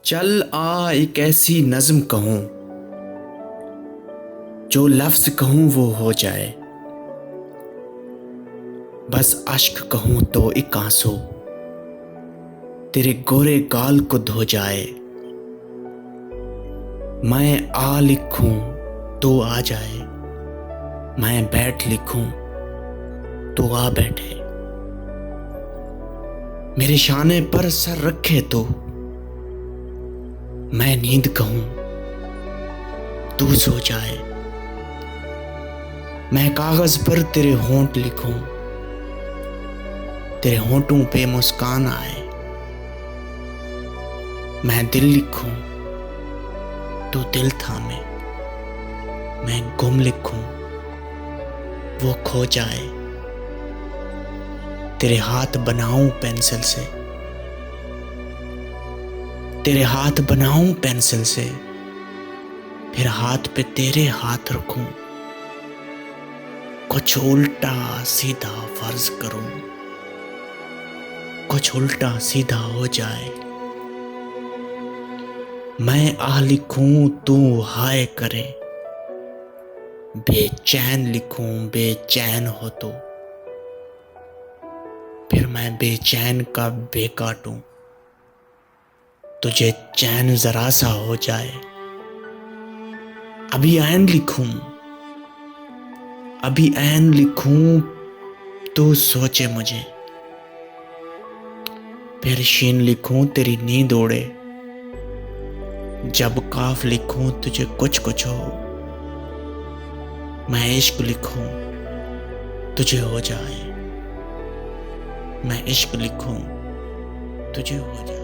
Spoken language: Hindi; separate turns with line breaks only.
चल आ एक ऐसी नज्म कहूँ, जो लफ्ज कहूँ वो हो जाए। बस अश्क कहूँ तो एक आंसू तेरे गोरे गाल को धो जाए। मैं आ लिखूं तो आ जाए, मैं बैठ लिखूं तो आ बैठे। मेरे शाने पर सर रखे तो मैं नींद कहूं तू सो जाए। मैं कागज पर तेरे होंठ लिखूं, तेरे होंठों पे मुस्कान आए। मैं दिल लिखूं तो दिल थामे, मैं गुम लिखूं वो खो जाए। तेरे हाथ बनाऊं पेंसिल से, तेरे हाथ बनाऊं पेंसिल से, फिर हाथ पे तेरे हाथ रखूं। कुछ उल्टा सीधा फर्ज करूं, कुछ उल्टा सीधा हो जाए। मैं आह लिखूं तू हाय करे, बेचैन लिखूं बेचैन हो तो, फिर मैं बेचैन का बे काटूं, तुझे चैन जरा सा हो जाए। अभी ऐन लिखूं, अभी ऐन लिखूं तू सोचे मुझे, फिर शीन लिखूं तेरी नींद उड़े। जब काफ लिखूं तुझे कुछ कुछ हो, मैं इश्क लिखूं तुझे हो जाए। मैं इश्क लिखूं तुझे हो जाए।